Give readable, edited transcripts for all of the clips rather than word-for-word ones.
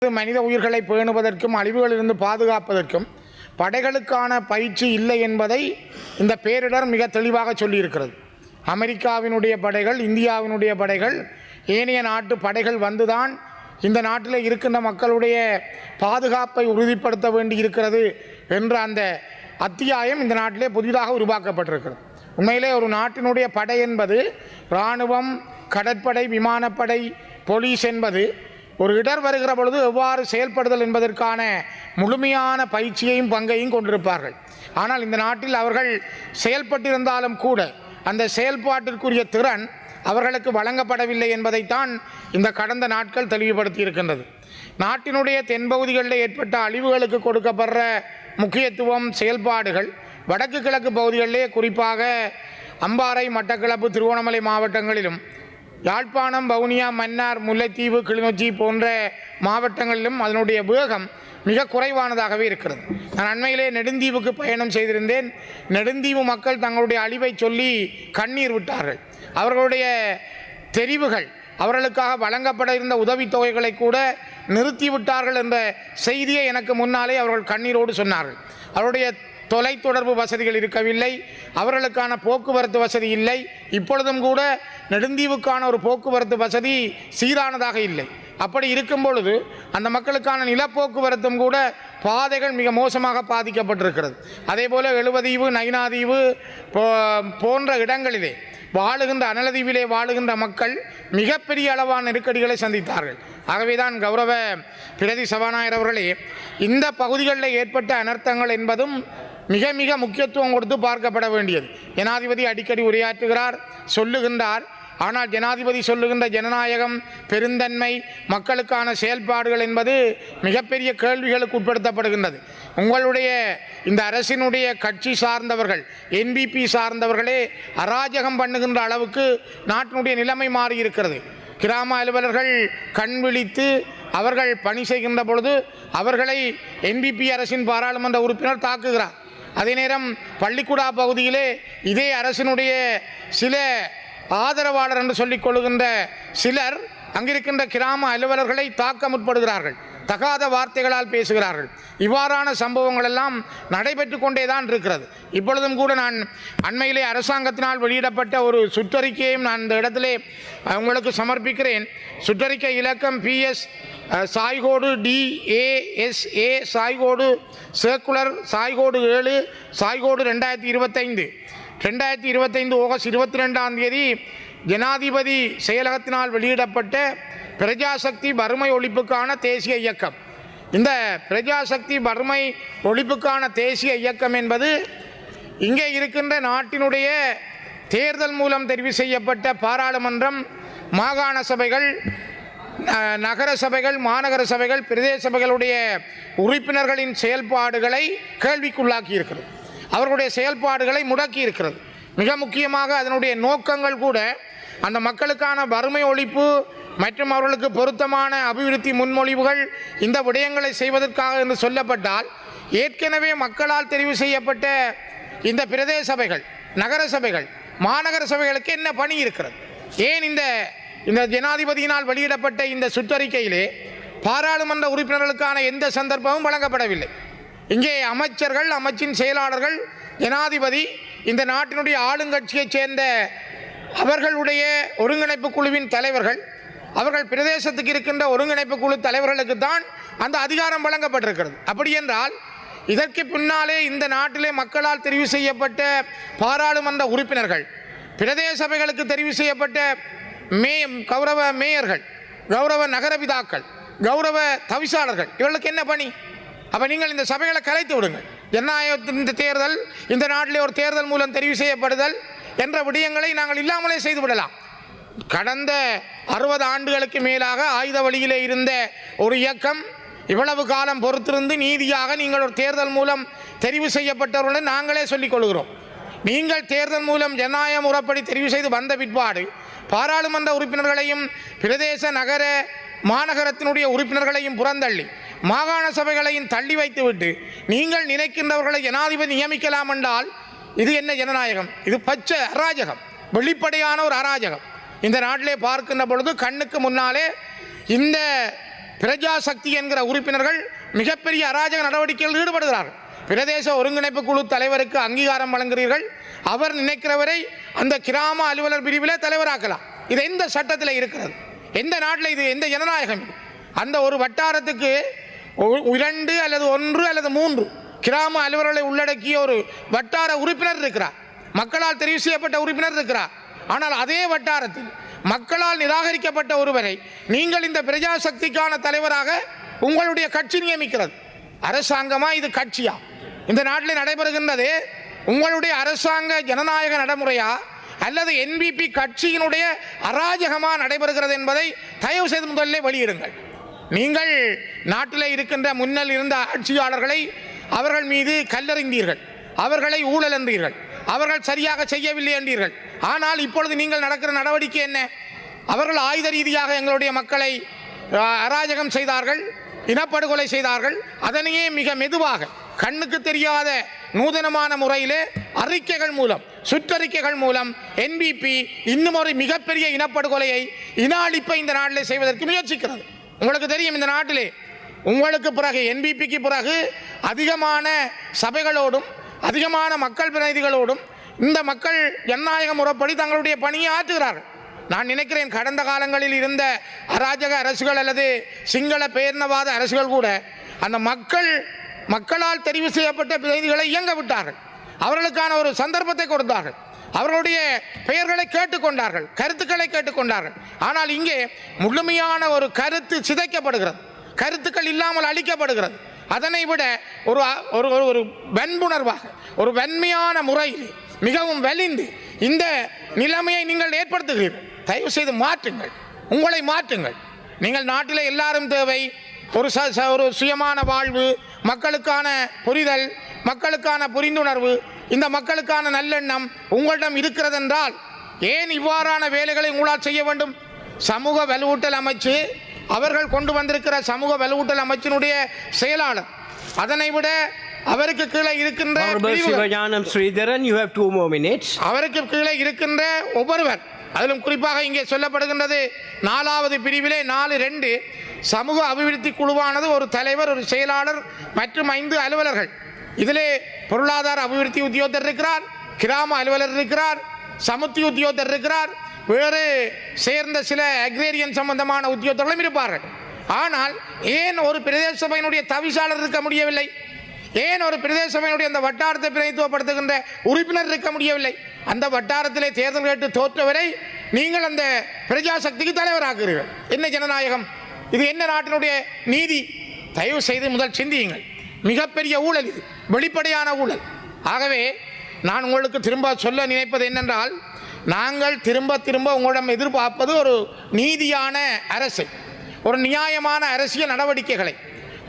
மனித உயிர்களை பேணுவதற்கும் அழிவுகளிலிருந்து பாதுகாப்பதற்கும் படைகளுக்கான பயிற்சி இல்லை என்பதை இந்த பேரிடர் மிக தெளிவாக சொல்லியிருக்கிறது. அமெரிக்காவினுடைய படைகள், இந்தியாவினுடைய படைகள், ஏனைய நாட்டு படைகள் வந்துதான் இந்த நாட்டில் இருக்கின்ற மக்களுடைய பாதுகாப்பை உறுதிப்படுத்த வேண்டி இருக்கிறது என்ற அந்த அத்தியாயம் இந்த நாட்டிலே புதிதாக உருவாக்கப்பட்டிருக்கிறது. உண்மையிலே ஒரு நாட்டினுடைய படை என்பது இராணுவம், கடற்படை, விமானப்படை, போலீஸ் என்பது ஒரு இடர் வருகிற பொழுது எவ்வாறு செயல்படுதல் என்பதற்கான முழுமையான பயிற்சியையும் பங்கையும் கொண்டிருப்பார்கள். ஆனால் இந்த நாட்டில் அவர்கள் செயல்பட்டிருந்தாலும் கூட அந்த செயல்பாட்டிற்குரிய திறன் அவர்களுக்கு வழங்கப்படவில்லை என்பதைத்தான் இந்த கடந்த நாட்கள் தெளிவுபடுத்தி இருக்கின்றது. நாட்டினுடைய தென்பகுதிகளில் ஏற்பட்ட அழிவுகளுக்கு கொடுக்கப்படுற முக்கியத்துவம், செயல்பாடுகள் வடக்கு கிழக்கு பகுதிகளிலே, குறிப்பாக அம்பாறை, மட்டக்களப்பு, திருகோணமலை மாவட்டங்களிலும், யாழ்ப்பாணம், வவுனியா, மன்னார், முல்லைத்தீவு, கிளிநொச்சி போன்ற மாவட்டங்களிலும் அதனுடைய வேகம் மிக குறைவானதாகவே இருக்கிறது. நான் அண்மையிலே நெடுந்தீவுக்கு பயணம் செய்திருந்தேன். நெடுந்தீவு மக்கள் தங்களுடைய அழிவை சொல்லி கண்ணீர் விட்டார்கள். அவர்களுடைய தெரிவுகள், அவர்களுக்காக வழங்கப்பட இருந்த உதவித்தொகைகளை கூட நிறுத்திவிட்டார்கள் என்ற செய்தியை எனக்கு முன்னாலே அவர்கள் கண்ணீரோடு சொன்னார்கள். அவருடைய தொலைத்தொடர்பு வசதிகள் இருக்கவில்லை, அவர்களுக்கான போக்குவரத்து வசதி இல்லை. இப்பொழுதும் கூட நெடுந்தீவுக்கான ஒரு போக்குவரத்து வசதி சீரானதாக இல்லை. அப்படி இருக்கும் பொழுது அந்த மக்களுக்கான நிலப்போக்குவரத்தும் கூட பாதைகள் மிக மோசமாக பாதிக்கப்பட்டிருக்கிறது. அதே போல் எழுவதீவு, நயினாதீவு போன்ற இடங்களிலே வாழுகின்ற, அனலதீவிலே வாழுகின்ற மக்கள் மிகப்பெரிய அளவான நெருக்கடிகளை சந்தித்தார்கள். ஆகவேதான் கௌரவ பிரதி சபாநாயகர் அவர்களே, இந்த பகுதிகளில் ஏற்பட்ட அனர்த்தங்கள் என்பதும் மிக மிக முக்கியத்துவம் கொடுத்து பார்க்கப்பட வேண்டியது. ஜனாதிபதி அடிக்கடி உரையாற்றுகிறார், சொல்லுகின்றார். ஆனால் ஜனாதிபதி சொல்லுகின்ற ஜனநாயகம், பெருந்தன்மை, மக்களுக்கான செயல்பாடுகள் என்பது மிகப்பெரிய கேள்விகளுக்கு உட்படுத்தப்படுகின்றது. உங்களுடைய இந்த அரசினுடைய கட்சி சார்ந்தவர்கள், என்பிபி சார்ந்தவர்களே அராஜகம் பண்ணுகின்ற அளவுக்கு நாட்டினுடைய நிலைமை மாறியிருக்கிறது. கிராம அலுவலர்கள் கண் விழித்து அவர்கள் பணி செய்கின்ற பொழுது அவர்களை என்பிபி அரசின் பாராளுமன்ற உறுப்பினர் தாக்குகிறார். அதே நேரம் பள்ளிக்கூடா பகுதியிலே இதே அரசினுடைய சில ஆதரவாளர் என்று சொல்லிக் கொள்ளுகின்ற சிலர் அங்கிருக்கின்ற கிராம அலுவலர்களை தாக்க முற்படுகிறார்கள், தகாத வார்த்தைகளால் பேசுகிறார்கள். இவ்வாறான சம்பவங்கள் எல்லாம் நடைபெற்று கொண்டே தான் இருக்கிறது. இப்பொழுதும் கூட நான் அண்மையிலே அரசாங்கத்தினால் வெளியிடப்பட்ட ஒரு சுற்றறிக்கையையும் நான் இந்த இடத்திலே உங்களுக்கு சமர்ப்பிக்கிறேன். சுற்றறிக்கை இலக்கம் PS சாய்கோடு DASA சாய்கோடு சர்க்குலர் சாய்கோடு 7 சாய்கோடு 2025 ஆகஸ்ட் 22 ஜனாதிபதி செயலகத்தினால் வெளியிடப்பட்ட பிரஜாசக்தி வறுமை ஒழிப்புக்கான தேசிய இயக்கம். இந்த பிரஜாசக்தி வறுமை ஒழிப்புக்கான தேசிய இயக்கம் என்பது இங்கே இருக்கின்ற நாட்டினுடைய தேர்தல் மூலம் தெரிவு செய்யப்பட்ட பாராளுமன்றம், மாகாண சபைகள், நகர சபைகள், மாநகர சபைகள், பிரதேச சபைகளுடைய உறுப்பினர்களின் செயல்பாடுகளை கேள்விக்குள்ளாக்கி இருக்கிறது. அவர்களுடைய செயல்பாடுகளை முடக்கி இருக்கிறது. மிக முக்கியமாக அதனுடைய நோக்கங்கள் கூட அந்த மக்களுக்கான வறுமை ஒழிப்பு மற்றும் அவர்களுக்கு பொருத்தமான அபிவிருத்தி முன்மொழிவுகள், இந்த விடயங்களை செய்வதற்காக என்று சொல்லப்பட்டால், ஏற்கனவே மக்களால் தெரிவு செய்யப்பட்ட இந்த பிரதேச சபைகள், நகர சபைகள், மாநகர சபைகளுக்கு என்ன பணி இருக்கிறது? ஏன் இந்த ஜனாதிபதியினால் வெளியிடப்பட்ட இந்த சுற்றறிக்கையிலே பாராளுமன்ற உறுப்பினர்களுக்கான எந்த சந்தர்ப்பமும் வழங்கப்படவில்லை? இங்கே அமைச்சர்கள், அமைச்சின் செயலாளர்கள், ஜனாதிபதி, இந்த நாட்டினுடைய ஆளுங்கட்சியைச் சேர்ந்த அவர்களுடைய ஒருங்கிணைப்பு குழுவின் தலைவர்கள், அவர்கள் பிரதேசத்துக்கு இருக்கின்ற ஒருங்கிணைப்பு குழு தலைவர்களுக்கு தான் அந்த அதிகாரம் வழங்கப்பட்டிருக்கிறது. அப்படி என்றால் இதற்கு பின்னாலே இந்த நாட்டிலே மக்களால் தெரிவு செய்யப்பட்ட பாராளுமன்ற உறுப்பினர்கள், பிரதேச சபைகளுக்கு தெரிவு செய்யப்பட்ட கௌரவ மேயர்கள், கௌரவ நகரபிதாக்கள், கௌரவ தவிசாளர்கள், இவர்களுக்கு என்ன பணி? அப்போ நீங்கள் இந்த சபைகளை கலைத்து விடுங்கள். ஜனநாயகத்தின் தேர்தல், இந்த நாட்டிலே ஒரு தேர்தல் மூலம் தெரிவு செய்யப்படுதல் என்ற விடயங்களை நாங்கள் இல்லாமலே செய்து விடலாம். கடந்த 60 ஆண்டுகளுக்கு மேலாக ஆயுத வழியிலே இருந்த ஒரு இயக்கம் இவ்வளவு காலம் பொறுத்திருந்து நீதியாக நீங்கள் ஒரு தேர்தல் மூலம் தெரிவு செய்யப்பட்டவர்களை நாங்களே சொல்லிக் கொள்கிறோம். நீங்கள் தேர்தல் மூலம் ஜனநாயக முறைப்படி தெரிவு செய்து வந்த பிற்பாடு பாராளுமன்ற உறுப்பினர்களையும் பிரதேச, நகர, மாநகரத்தினுடைய உறுப்பினர்களையும் புறந்தள்ளி மாகாண சபைகளையும் தள்ளி வைத்துவிட்டு நீங்கள் நினைக்கின்றவர்களை ஜனாதிபதி நியமிக்கலாம் என்றால் இது என்ன ஜனநாயகம்? இது பச்சை அராஜகம், வெளிப்படையான ஒரு அராஜகம். இந்த நாட்டிலே பார்க்கின்ற பொழுது கண்ணுக்கு முன்னாலே இந்த பிரஜா சக்தி என்கிற உறுப்பினர்கள் மிகப்பெரிய அராஜக நடவடிக்கைகளில் ஈடுபடுகிறார்கள். பிரதேச ஒருங்கிணைப்பு குழு தலைவருக்கு அங்கீகாரம் வழங்குகிறீர்கள். அவர் நினைக்கிறவரை அந்த கிராம அலுவலர் பிரிவிலே தலைவராக்கலாம். இது எந்த சட்டத்தில் இருக்கிறது? எந்த நாட்டில் இது? எந்த ஜனநாயகம்? அந்த ஒரு வட்டாரத்துக்கு 2 அல்லது 1 அல்லது 3 கிராம அலுவலர்களை உள்ளடக்கிய ஒரு வட்டார உறுப்பினர் இருக்கிறார். மக்களால் தெரிவு செய்யப்பட்ட உறுப்பினர் இருக்கிறார். ஆனால் அதே வட்டாரத்தில் மக்களால் நிராகரிக்கப்பட்ட ஒருவரை நீங்கள் இந்த பிரஜா சக்திக்கான தலைவராக உங்களுடைய கட்சி நியமிக்கிறது. அரசாங்கமா இது கட்சியா? இந்த நாட்டில் நடைபெறுகின்றது உங்களுடைய அரசாங்க ஜனநாயக நடைமுறையா அல்லது என்பிபி கட்சியினுடைய அராஜகமாக நடைபெறுகிறது என்பதை தயவு செய்து முதலில் வெளியிடுங்கள். நீங்கள் நாட்டில் இருக்கின்ற முன்னில் இருந்த ஆட்சியாளர்களை அவர்கள் மீது கல்லெறிந்தீர்கள், அவர்களை ஊழல் என்றீர்கள், அவர்கள் சரியாக செய்யவில்லை என்றீர்கள். ஆனால் இப்பொழுது நீங்கள் நடக்கிற நடவடிக்கை என்ன? அவர்கள் ஆயுத ரீதியாக எங்களுடைய மக்களை அராஜகம் செய்தார்கள், இனப்படுகொலை செய்தார்கள். அதனையே மிக மெதுவாக கண்ணுக்கு தெரியாத நூதனமான முறையிலே அறிக்கைகள் மூலம், சுற்றறிக்கைகள் மூலம் என்பிபி இன்னும் ஒரு மிகப்பெரிய இனப்படுகொலையை, இன அழிப்பை இந்த நாட்டிலே செய்வதற்கு முயற்சிக்கிறது. உங்களுக்கு தெரியும், இந்த நாட்டிலே உங்களுக்கு பிறகு என்பிபிக்கு பிறகு அதிகமான சபைகளோடும் அதிகமான மக்கள் பிரதிநிதிகளோடும் இந்த மக்கள் ஜனநாயக முறைப்படி தங்களுடைய பணியை ஆற்றுகிறார்கள். நான் நினைக்கிறேன் கடந்த காலங்களில் இருந்த அராஜக அரசுகள் அல்லது சிங்கள பேரினவாத அரசுகள் கூட அந்த மக்களால் தெரிவு செய்யப்பட்ட பிரதிநிதிகளை இயங்க விட்டார்கள். அவர்களுக்கான ஒரு சந்தர்ப்பத்தை கொடுத்தார்கள். அவர்களுடைய பெயர்களை கேட்டுக்கொண்டார்கள், கருத்துக்களை கேட்டுக்கொண்டார்கள். ஆனால் இங்கே முழுமையான ஒரு கருத்து சிதைக்கப்படுகிறது, கருத்துக்கள் இல்லாமல் அளிக்கப்படுகிறது. அதனை விட ஒரு ஒரு வன்புணர்வாக, ஒரு வன்மையான முறையில் மிகவும் வலிந்து இந்த நிலைமையை நீங்கள் ஏற்படுத்துகிறீர்கள். தயவு செய்து மாற்றுங்கள், உங்களை மாற்றுங்கள். நீங்கள் நாட்டில் எல்லாரும் தேவை, ஒரு சுயமான வாழ்வு, மக்களுக்கான புரிதல், மக்களுக்கான புரிந்துணர்வு, இந்த மக்களுக்கான நல்லெண்ணம் உங்களிடம் இருக்கிறது என்றால் ஏன் இவ்வாறான வேலைகளை உங்களால் செய்ய வேண்டும்? சமூக வலுவூட்டல் அமைச்சு, அவர்கள் கொண்டு வந்திருக்கிற சமூக வலுவூட்டல் அமைச்சினுடைய செயலாளர், அதனை விட அவருக்கு கீழே இருக்கின்ற அவருக்கு கீழே இருக்கின்ற ஒவ்வொருவர், அதிலும் குறிப்பாக இங்கே சொல்லப்படுகின்றது 4வது பிரிவிலே 4.2 சமூக அபிவிருத்தி குழுவானது ஒரு தலைவர், ஒரு செயலாளர் மற்றும் 5 அலுவலர்கள். இதிலே பொருளாதார அபிவிருத்தி உத்தியோகத்தர் இருக்கிறார், கிராம அலுவலர் இருக்கிறார், சமுத்தி உத்தியோகத்தர் இருக்கிறார், வேறு சேர்ந்த சில அக்ரேரியன் சம்பந்தமான உத்தியோகத்தர்களும் இருப்பார்கள். ஆனால் ஏன் ஒரு பிரதேச சபையினுடைய தவிசாளர் இருக்க முடியவில்லை? ஏன் ஒரு பிரதேச சபையினுடைய அந்த வட்டாரத்தை பிரதிநிதித்துவப்படுத்துகின்ற உறுப்பினர் இருக்க முடியவில்லை? அந்த வட்டாரத்திலே தேர்தல் கேட்டு தோற்றவரை நீங்கள் அந்த பிரஜா சக்திக்கு தலைவராக்குகிறீர்கள். என்ன ஜனநாயகம் இது? என்ன நாட்டினுடைய நீதி? தயவு செய்து முதல் சிந்தியுங்கள். மிகப்பெரிய ஊழல் இது, வெளிப்படையான ஊழல். ஆகவே நான் உங்களுக்கு திரும்ப சொல்ல நினைப்பது என்னென்றால், நாங்கள் திரும்ப திரும்ப உங்களிடம் எதிர்பார்ப்பது ஒரு நீதியான அரசை, ஒரு நியாயமான அரசியல் நடவடிக்கைகளை,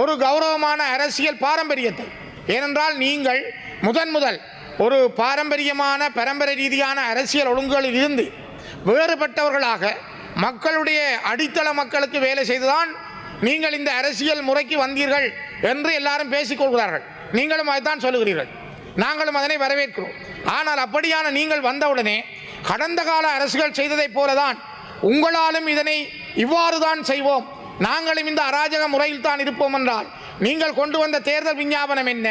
ஒரு கௌரவமான அரசியல் பாரம்பரியத்தை. ஏனென்றால் நீங்கள் முதல் ஒரு பாரம்பரியமான பரம்பரை ரீதியான அரசியல் ஒழுங்குகளில் இருந்து வேறுபட்டவர்களாக மக்களுடைய அடித்தள மக்களுக்கு வேலை செய்துதான் நீங்கள் இந்த அரசியல் முறைக்கு வந்தீர்கள் என்று எல்லாரும் பேசிக்கொள்கிறார்கள். நீங்களும் அதைத்தான் சொல்லுகிறீர்கள், நாங்களும் அதனை வரவேற்கிறோம். ஆனால் அப்படியான நீங்கள் வந்தவுடனே கடந்த கால அரசுகள் செய்ததைப் போலதான் உங்களாலும் இதனை இவ்வாறு தான் செய்வோம், நாங்களும் இந்த அராஜக முறையில் தான் இருப்போம் என்றால் நீங்கள் கொண்டு வந்த தேர்தல் விஞ்ஞாபனம் என்ன?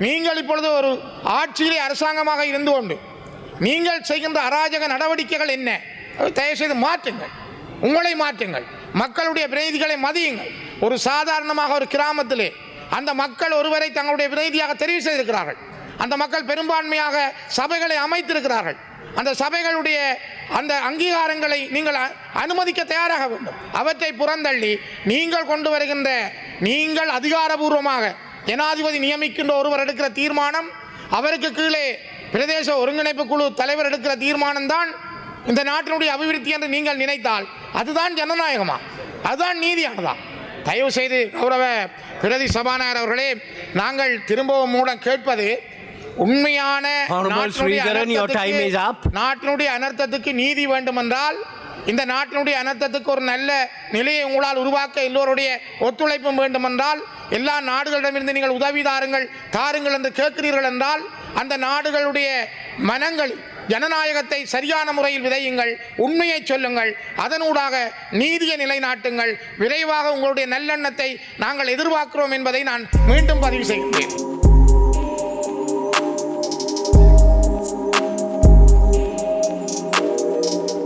நீங்கள் இப்பொழுது ஒரு ஆட்சியிலே அரசாங்கமாக இருந்து கொண்டு நீங்கள் செய்கின்ற அராஜக நடவடிக்கைகள் என்ன? தயவுசெய்து மாற்றுங்கள், உங்களை மாற்றுங்கள், மக்களுடைய பிரதிநிதிகளை மதியுங்கள். ஒரு சாதாரணமாக ஒரு கிராமத்திலே அந்த மக்கள் ஒருவரை தங்களுடைய பிரதிநிதியாக தெரிவு செய்திருக்கிறார்கள். அந்த மக்கள் பெரும்பான்மையாக சபைகளை அமைத்திருக்கிறார்கள். அந்த சபைகளுடைய அந்த அங்கீகாரங்களை நீங்கள் அனுமதிக்க தயாராக வேண்டும். அவற்றை புறந்தள்ளி நீங்கள் கொண்டு வருகின்ற, நீங்கள் அதிகாரபூர்வமாக ஜனாதிபதி நியமிக்கின்ற ஒருவர் எடுக்கிற தீர்மானம், அவருக்கு கீழே பிரதேச ஒருங்கிணைப்பு குழு தலைவர் எடுக்கிற தீர்மானம் தான் இந்த நாட்டினுடைய அபிவிருத்தி என்று நீங்கள் நினைத்தால் அதுதான் ஜனநாயகமா? அதுதான் நீதியானதா? தயவு செய்து கௌரவ பிரதி சபாநாயகர் அவர்களே, நாங்கள் திரும்பவும் மூலம் கேட்பது, உண்மையான நாட்டினுடைய அனர்த்தத்துக்கு நீதி வேண்டுமென்றால், இந்த நாட்டினுடைய அனர்த்தத்துக்கு ஒரு நல்ல நிலையை உங்களால் உருவாக்க எல்லோருடைய ஒத்துழைப்பும் வேண்டுமென்றால், எல்லா நாடுகளிடமிருந்து நீங்கள் உதவி தாருங்கள் என்று கேட்கிறீர்கள் என்றால், அந்த நாடுகளுடைய மனங்களில் ஜனநாயகத்தை சரியான முறையில் விதையுங்கள், உண்மையை சொல்லுங்கள், அதனூடாக நீதியை நிலைநாட்டுங்கள். விரைவாக உங்களுடைய நல்லெண்ணத்தை நாங்கள் எதிர்பார்க்கிறோம் என்பதை நான் மீண்டும் பதிவு செய்கின்றேன்.